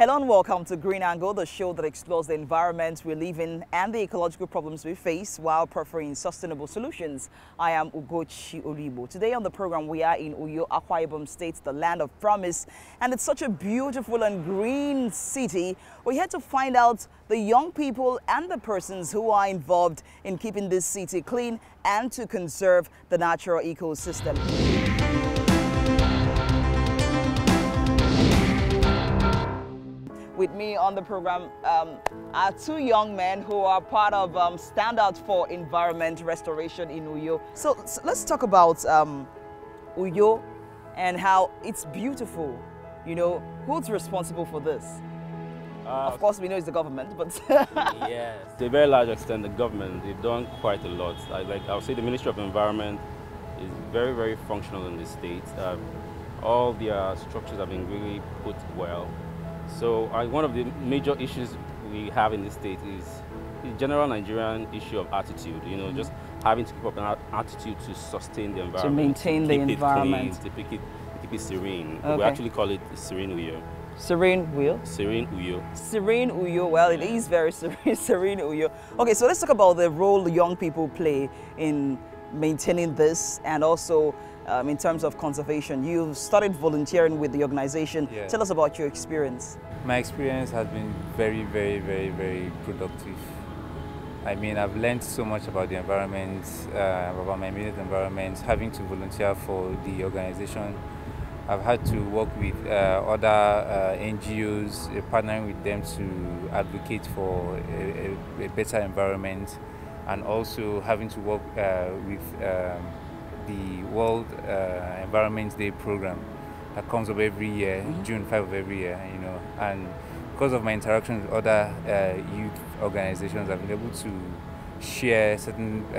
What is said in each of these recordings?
Hello and welcome to Green Angle, the show that explores the environment we live in and the ecological problems we face while preferring sustainable solutions. I am Ugochi Olibo. Today on the program we are in Uyo, Akwa Ibom State, the land of promise, and it's such a beautiful and green city. We're here to find out the young people and the persons who are involved in keeping this city clean and to conserve the natural ecosystem. With me on the program are two young men who are part of Stand Out for Environment Restoration in Uyo. So let's talk about Uyo and how it's beautiful. You know, who's responsible for this? Of course, we know it's the government, but... Yes, to a very large extent, the government, they've done quite a lot. I would say the Ministry of Environment is very, very functional in the state. All their structures have been really put well. So one of the major issues we have in this state is the general Nigerian issue of attitude, you know, just having to keep up an attitude to sustain the environment. To maintain the environment. To keep it serene. Okay. We actually call it Serene Uyo. Serene Uyo? Serene Uyo. Serene Uyo, well, it is very serene Uyo. Okay, so let's talk about the role young people play in maintaining this and also in terms of conservation. You've started volunteering with the organization. Yeah. Tell us about your experience. My experience has been very, very, very, very productive. I mean, I've learned so much about the environment, about my immediate environment, having to volunteer for the organization. I've had to work with other NGOs, partnering with them to advocate for a better environment, and also having to work with the World Environment Day program that comes up every year, June 5 of every year, you know. And because of my interaction with other youth organizations, I've been able to share certain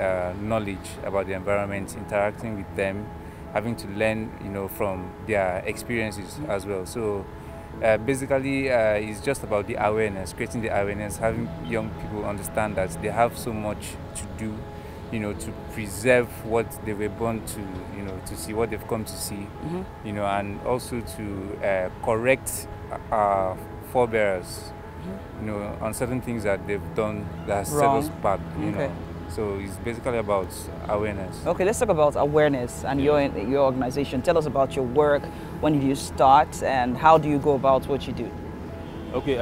knowledge about the environment, interacting with them, having to learn, you know, from their experiences as well. So basically, it's just about the awareness, creating the awareness, having young people understand that they have so much to do, you know, to preserve what they were born to, you know, to see what they've come to see, you know, and also to correct our forebears, you know, on certain things that they've done that set us back, you know. So it's basically about awareness. Okay, let's talk about awareness and your organization. Tell us about your work. When did you start and how do you go about what you do? Okay,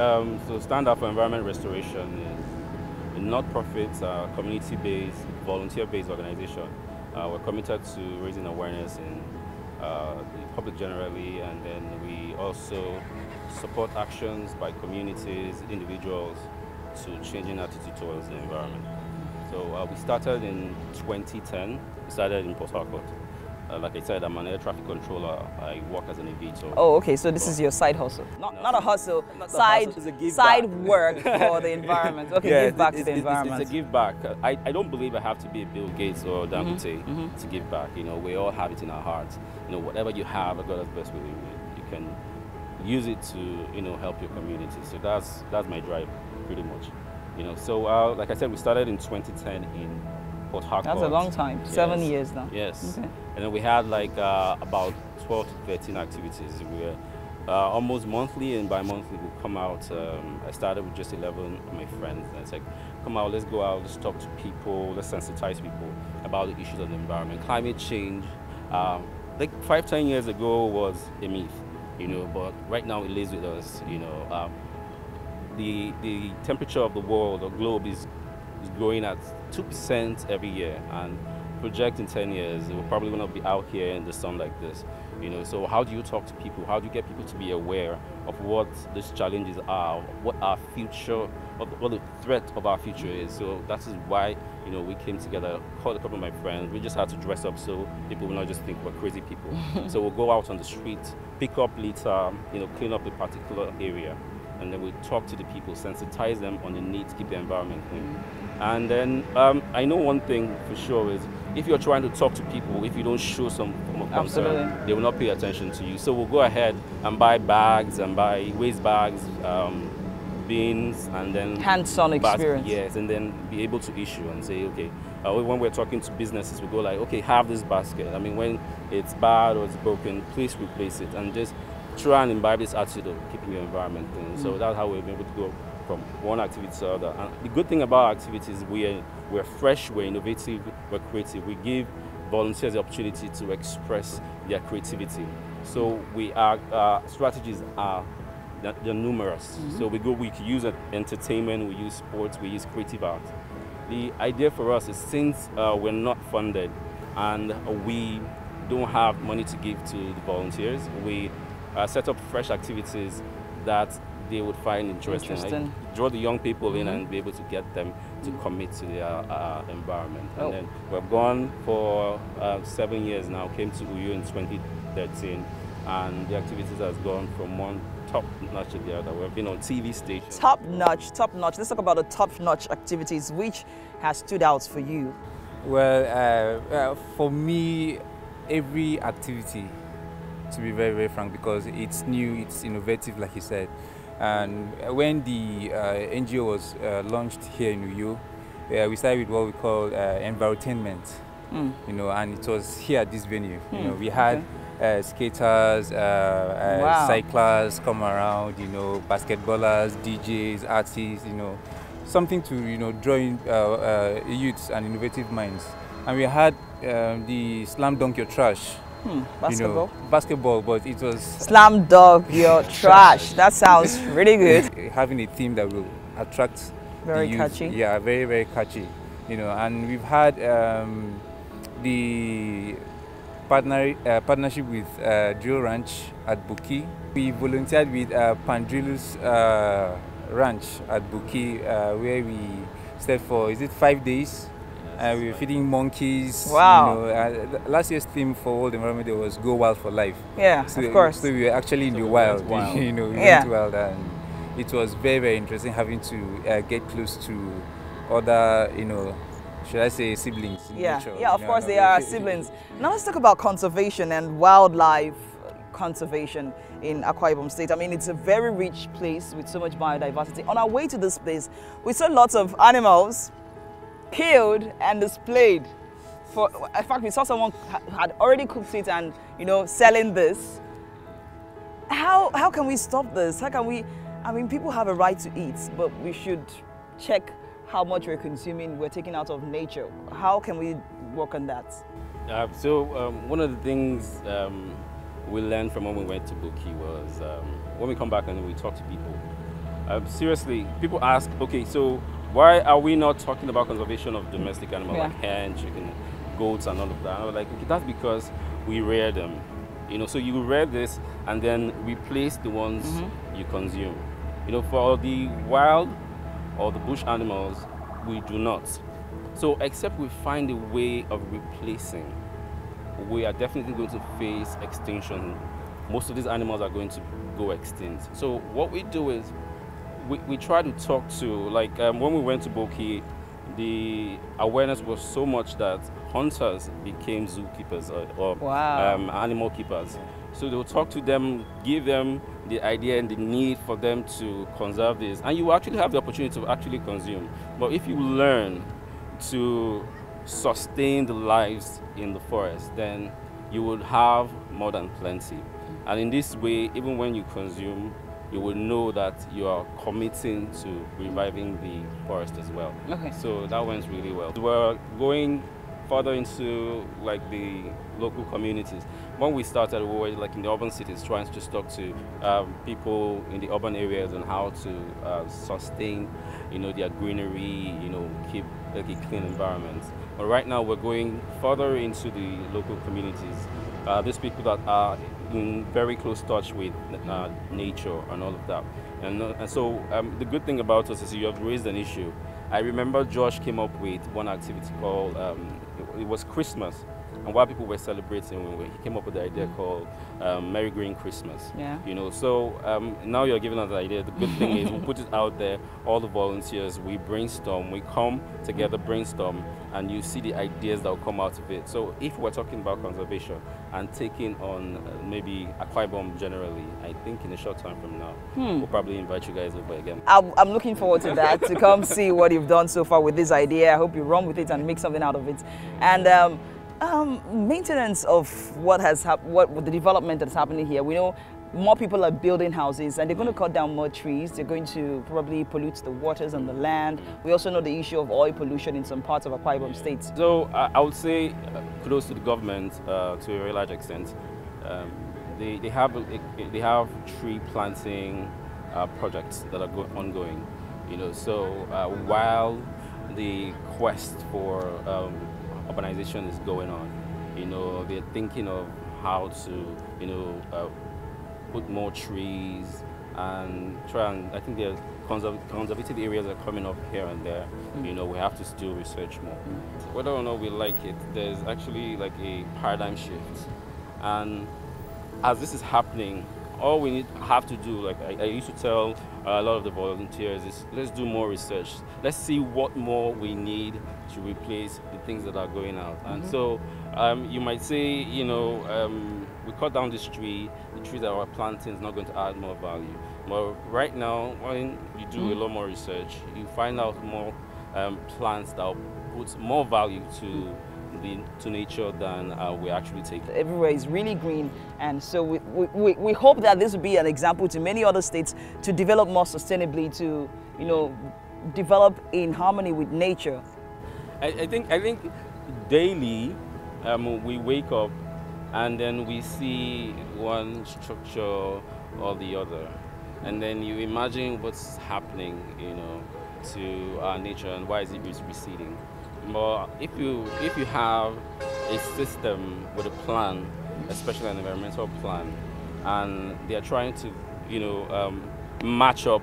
so Stand Up for Environment Restoration is a not-profit, community-based, volunteer-based organization. We're committed to raising awareness in the public generally, and then we also support actions by communities, individuals, to changing attitude towards the environment. So we started in 2010. We started in Port Harcourt. Like I said, I'm an air traffic controller. I work as an aviator. Oh, okay. So this is your side hustle. Not a hustle. Side work for the environment. Okay, yeah, give back to the environment. It's a give back. I don't believe I have to be a Bill Gates or Dangote to give back. You know, we all have it in our hearts. You know, whatever you have, God is best with you can use it to, you know, help your community. So that's my drive, pretty much. You know, so like I said, we started in 2010 in Port Harcourt. That's a long time, yes. 7 years now. Yes. Okay. And then we had like about 12 to 13 activities. We were almost monthly, and by monthly we'll come out. I started with just 11 of my friends. And it's like, come out, let's go out, let's talk to people, let's sensitize people about the issues of the environment. Climate change, like 5-10 years ago was a myth, you know, but right now it lives with us, you know. The temperature of the world, the globe, is growing at 2% every year, and project in 10 years, we're probably going to be out here in the sun like this, you know. So how do you talk to people? How do you get people to be aware of what these challenges are, what our future, what the threat of our future is? So that is why, you know, we came together, called a couple of my friends. We just had to dress up so people will not just think we're crazy people. So we'll go out on the street, pick up litter, you know, clean up a particular area, and then we talk to the people, sensitize them on the need to keep the environment clean. And then I know one thing for sure is, if you're trying to talk to people, if you don't show some form of concern, they will not pay attention to you. So we'll go ahead and buy bags and buy waste bags, bins, and then hands-on experience. Yes, and then be able to issue and say, okay, when we're talking to businesses, we go like, okay, have this basket. I mean, when it's bad or it's broken, please replace it, and just try and imbibe this attitude of keeping your environment clean. So that's how we've been able to go from one activity to other. And the good thing about our activities, we're fresh, we're innovative, we're creative. We give volunteers the opportunity to express their creativity. So our strategies are they're numerous. So we use entertainment, we use sports, we use creative art. The idea for us is, since we're not funded and we don't have money to give to the volunteers, we set up fresh activities that they would find interesting. Like, draw the young people in and be able to get them to commit to their environment. And then we've gone for 7 years now, came to Uyo in 2013, and the activities has gone from one top-notch to the other. We've been on TV stations. Top-notch, top-notch. Let's talk about the top-notch activities. Which has stood out for you? Well, for me, every activity, to be very, very frank, because it's new, it's innovative, like you said. And when the NGO was launched here in Uyo, we started with what we call environtainment, you know, and it was here at this venue. You know, we had skaters, cyclists come around, you know, basketballers, DJs, artists, you know, something to, you know, draw in youths and innovative minds. And we had the slam dunk your trash. Basketball? You know, basketball, but it was... Slam dunk your trash. That sounds really good. Having a theme that will attract very the catchy. youth. Yeah, very, very catchy. You know, and we've had the partnership with Drill Ranch at Buki. We volunteered with Pandrilus Ranch at Buki, where we stayed for, is it 5 days? We were feeding monkeys. Wow. You know, last year's theme for World Environment Day was Go Wild for Life. Yeah, so, of course. So we were actually in the wild. You know, we went wild, and it was very, very interesting having to get close to other, you know, should I say siblings in nature. Yeah, of course they are siblings. Now let's talk about conservation and wildlife conservation in Akwa Ibom State. I mean, it's a very rich place with so much biodiversity. On our way to this place, we saw lots of animals killed and displayed. In fact, we saw someone had already cooked it and, you know, selling this. How can we stop this? How can we? I mean, people have a right to eat, but we should check how much we're consuming, we're taking out of nature. How can we work on that? One of the things we learned from when we went to Buki was when we come back and we talk to people. Seriously, people ask, okay, so why are we not talking about conservation of domestic animals like hen, chicken, goats, and all of that? And I was like, okay, that's because we rear them. You know, so you rear this and then replace the ones you consume. You know, for the wild or the bush animals, we do not. So except we find a way of replacing, we are definitely going to face extinction. Most of these animals are going to go extinct. So what we do is we try to talk to, like when we went to Boki, the awareness was so much that hunters became zookeepers or animal keepers. So they'll talk to them, give them the idea and the need for them to conserve this. And you actually have the opportunity to actually consume. But if you learn to sustain the lives in the forest, then you would have more than plenty. And in this way, even when you consume, you will know that you are committing to reviving the forest as well. Okay. So that went really well. We're going further into like the local communities. When we started, we were like in the urban cities trying to just talk to people in the urban areas on how to sustain, you know, their greenery, you know, keep like a clean environment. But right now we're going further into the local communities. These people that are in very close touch with nature and all of that. And so the good thing about us is you have raised an issue. I remember Josh came up with one activity called, it was Christmas. And while people were celebrating, he came up with the idea called Merry Green Christmas. Yeah. You know, so now you're giving us the idea. The good thing is we put it out there, all the volunteers, we brainstorm, we come together, brainstorm, and you see the ideas that will come out of it. So if we're talking about conservation and taking on maybe Akwa Ibom generally, I think in a short time from now, we'll probably invite you guys over again. I'm looking forward to that, to come see what you've done so far with this idea. I hope you run with it and make something out of it. And maintenance of what the development that's happening here. We know more people are building houses and they're going to cut down more trees. They're going to probably pollute the waters and the land. We also know the issue of oil pollution in some parts of Akwa Ibom State. So I would say kudos to the government to a very large extent. They have tree planting projects that are ongoing. So while the quest for urbanization is going on, they're thinking of how to put more trees and try and, I think there are conservative areas are coming up here and there. We have to still research more. Whether or not we like it, there's actually like a paradigm shift. And as this is happening, all we have to do, like I used to tell a lot of the volunteers, is let's do more research. Let's see what more we need to replace the things that are going out. And so you might say, we cut down this tree, the trees that we're planting is not going to add more value. But right now, when you do a lot more research, you find out more plants that put more value to nature than we actually take. Everywhere is really green, and so we hope that this will be an example to many other states to develop more sustainably, to develop in harmony with nature. I think daily we wake up and then we see one structure or the other, and then you imagine what's happening to our nature and why is it receding. But if you have a system with a plan, especially an environmental plan, and they are trying to match up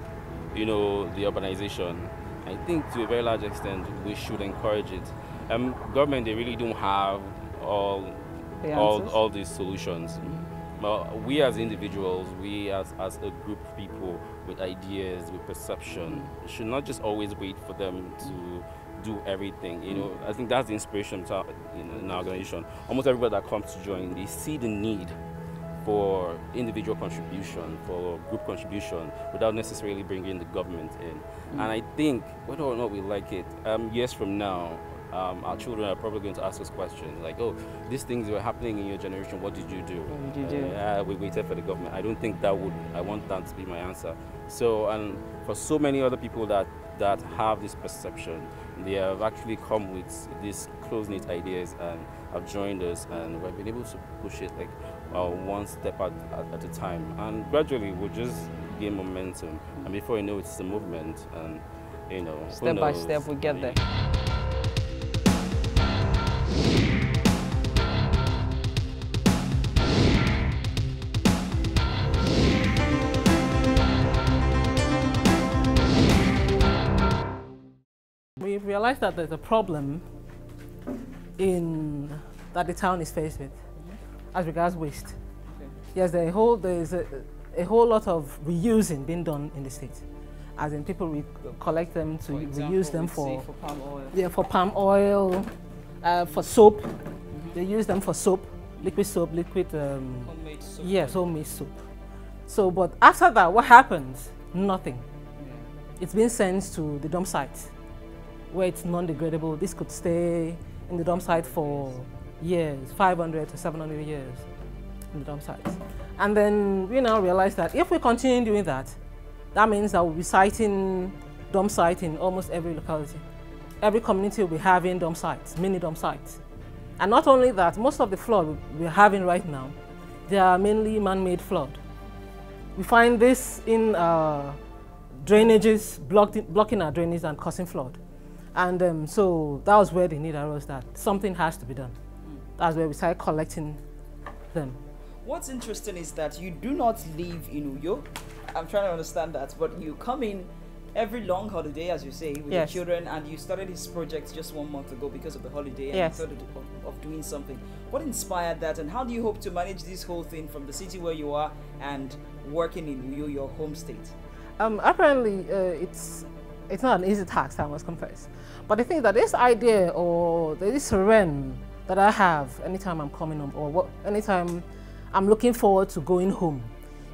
the urbanization, I think to a very large extent we should encourage it. Government, they really don't have all these solutions. But we as individuals, we as a group of people with ideas, with perception, should not just always wait for them to do everything. I think that's the inspiration in our organization. Almost everybody that comes to join, they see the need for individual contribution, for group contribution, without necessarily bringing the government in. And I think, whether or not we like it, years from now, our children are probably going to ask us questions like, oh, these things were happening in your generation, what did you do? What did you do? We waited for the government. I don't think I want that to be my answer. So, and for so many other people that have this perception, they have actually come with these close-knit ideas and have joined us, and we've been able to push it like one step at a time. And gradually we'll just gain momentum, and before you know it's a movement, and step by step we get there. We realized that there's a problem that the town is faced with as regards waste. Okay. Yes, there's a whole lot of reusing being done in the state. As in, people collect them to reuse them for palm oil. Yeah, for palm oil, for soap. They use them for soap, liquid soap, homemade soap. Yes, homemade soap. So, but after that, what happens? Nothing. Yeah. It's been sent to the dump site, where it's non-degradable. This could stay in the dump site for years, 500 to 700 years in the dump sites. And then we now realize that if we continue doing that, that means that we'll be citing dump sites in almost every locality. Every community will be having dump sites, mini dump sites. And not only that, most of the flood we're having right now, they are mainly man-made flood. We find this in drainages, blocking our drainages and causing flood. And so that was where the need arose, that something has to be done. That's where we started collecting them. What's interesting is that you do not live in Uyo. I'm trying to understand that, but you come in every long holiday, as you say, with your children, and you started this project just 1 month ago because of the holiday, and you thought of doing something. What inspired that, and how do you hope to manage this whole thing from the city where you are and working in Uyo, your home state? Apparently, it's not an easy task, I must confess. But I think that this idea or this serene that I have anytime I'm coming home, or anytime I'm looking forward to going home,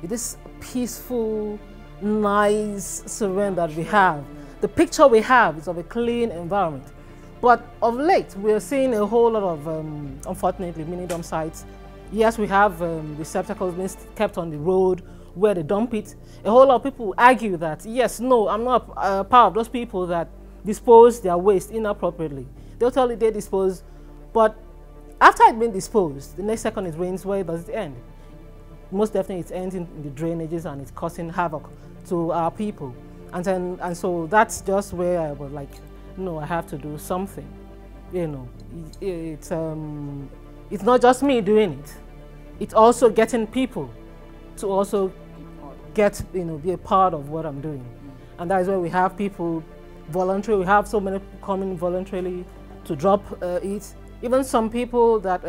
it is peaceful, nice serene that we have. The picture we have is of a clean environment. But of late, we're seeing a whole lot of, unfortunately, mini dump sites Yes, we have receptacles being kept on the road where they dump it. A whole lot of people argue that, yes, no, I'm not part of those people that dispose their waste inappropriately. They'll tell you they dispose, but after it's been disposed, the next second it rains, where does it end? Most definitely it ends in the drainages and it's causing havoc to our people. And so that's just where I was like, no, I have to do something. You know, it's not just me doing it. It's also getting people to also get, be a part of what I'm doing. And that is where we have people voluntarily. We have so many coming voluntarily to drop it. Even some people that,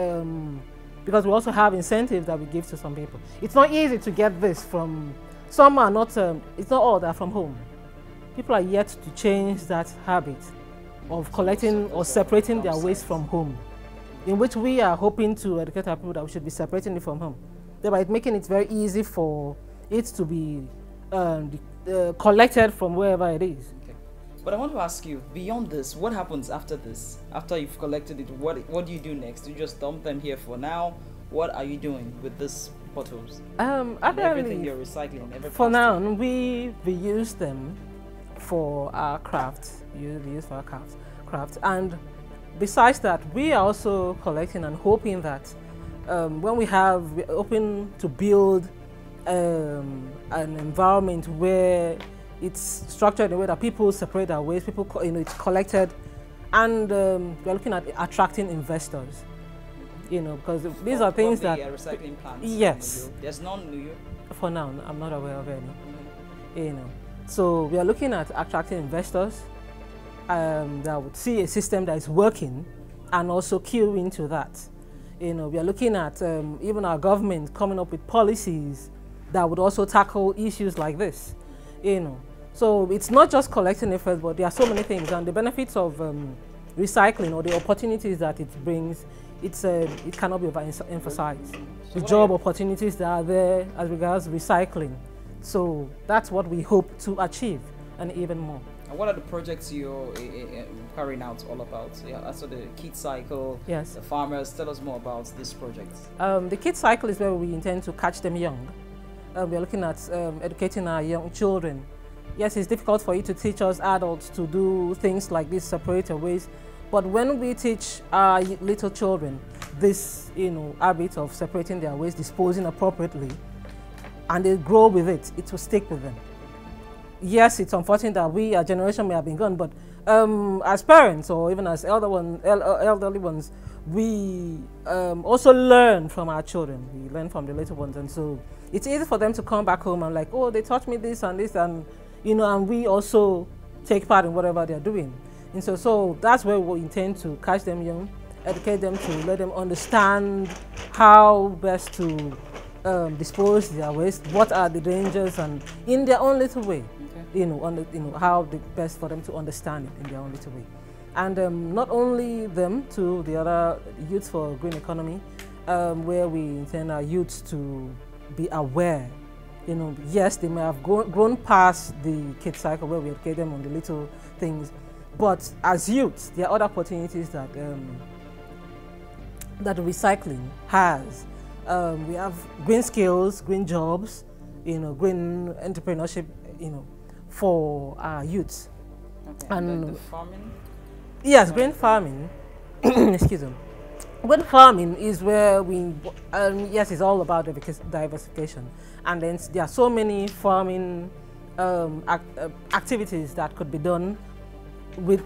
because we also have incentives that we give to some people. It's not easy to get this from, some are not, it's not all that from home. People are yet to change that habit of collecting or separating their waste from home, in which we are hoping to educate our people that we should be separating it from home, thereby making it very easy for it to be collected from wherever it is. Okay. But I want to ask you, beyond this, what happens after this? After you've collected it, what do you do next? Do you just dump them here for now? What are you doing with these bottles? Everything you're recycling, for now, we reuse them for our crafts. We use for our crafts. And besides that, we are also collecting and hoping that when we're hoping to build an environment where it's structured in a way that people separate their waste, people, it's collected, and we're looking at attracting investors. Because these are things that recycling plants. Yes, there's none in New York. For now, I'm not aware of any. So we are looking at attracting investors that would see a system that is working and also queue into that. We are looking at even our government coming up with policies that would also tackle issues like this. So it's not just collecting effort, but there are so many things, and the benefits of recycling or the opportunities that it brings, it cannot be overemphasized. The job opportunities that are there as regards recycling. So that's what we hope to achieve, and even more. And what are the projects you're carrying out all about? Yeah, so the Kid Cycle, yes. The farmers, tell us more about this project. The Kid Cycle is where we intend to catch them young. We're looking at educating our young children. Yes, it's difficult for you to teach us adults to do things like this, separate our waste, but when we teach our little children this, habit of separating their waste, disposing appropriately, and they grow with it, it will stick with them. Yes, it's unfortunate that our generation may have been gone, but as parents or even as elderly ones, we also learn from our children. We learn from the little ones, and so it's easy for them to come back home and like, oh, they taught me this and this, and and we also take part in whatever they're doing. And so that's where we intend to catch them young, educate them to let them understand how best to dispose their waste, what are the dangers, and in their own little way, how the best for them to understand it in their own little way. And not only them, to the other youth for green economy, where we intend our youths to be aware. Yes, they may have grown past the Kid Cycle where we educate them on the little things, but as youths, there are other opportunities that that recycling has. We have green skills, green jobs, green entrepreneurship, for our youths. Okay. And the farming? Yes, green farming. Excuse me. Green farming is where we, yes, it's all about diversification. And then there are so many farming activities that could be done with,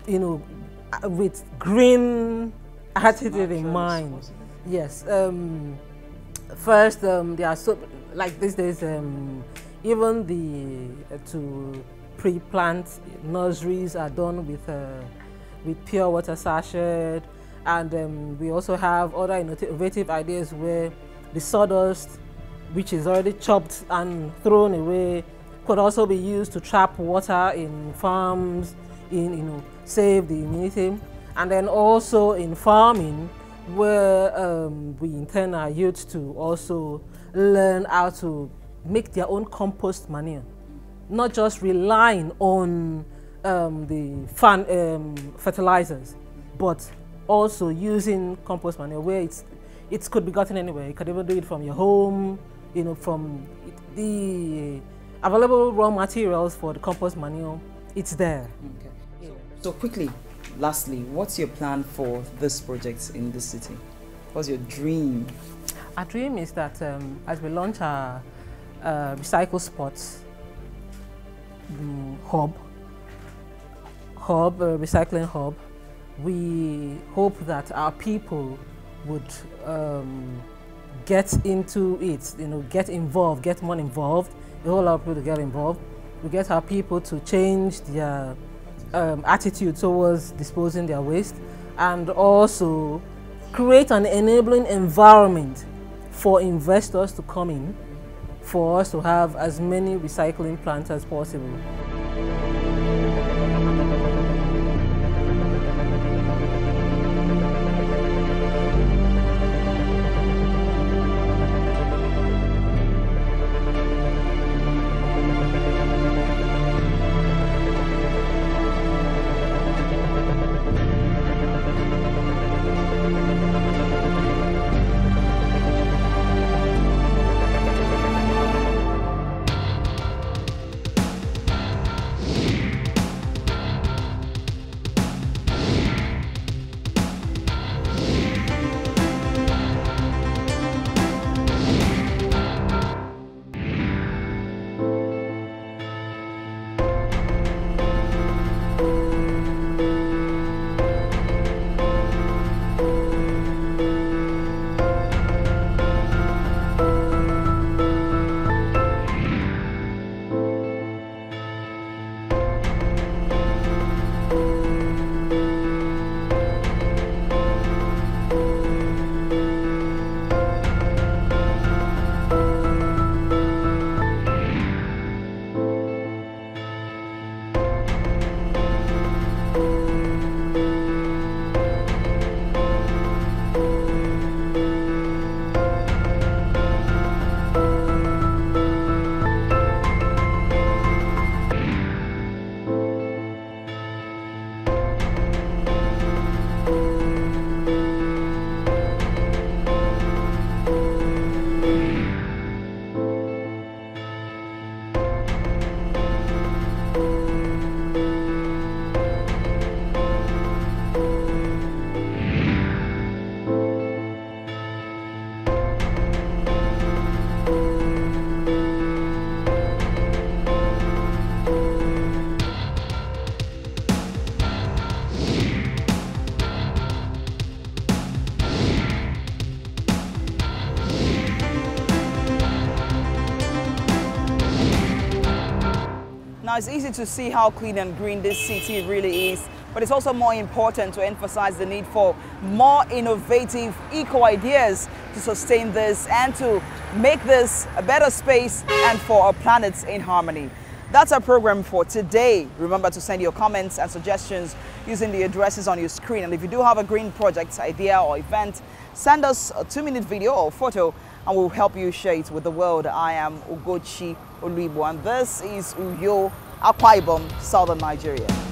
with green attitude in mind. Yes. First, there are so, like these days, even to pre-plant nurseries are done with pure water sachet, and we also have other innovative ideas where the sawdust, which is already chopped and thrown away, could also be used to trap water in farms, save the immunity, and then also in farming, where we intend our youth to also learn how to make their own compost manure, not just relying on the fertilizers, but also using compost manure where it could be gotten anywhere. You could even do it from your home, you know, from the available raw materials for the compost manure. It's there. Okay. Yeah. So quickly, lastly, what's your plan for this project in this city? What's your dream? Our dream is that as we launch our recycle spots recycling hub, we hope that our people would get into it, you know, get involved, get more involved. The whole lot of people to get involved. We get our people to change their attitude towards disposing their waste, and also create an enabling environment for investors to come in, for us to have as many recycling plants as possible. Now, it's easy to see how clean and green this city really is, but it's also more important to emphasize the need for more innovative eco-ideas to sustain this and to make this a better space and for our planet in harmony. That's our program for today. Remember to send your comments and suggestions using the addresses on your screen. And if you do have a green project idea or event, send us a 2-minute video or photo and we'll help you share it with the world. I am Ugochi Oluibo and this is Uyo, Akwa Ibom, Southern Nigeria.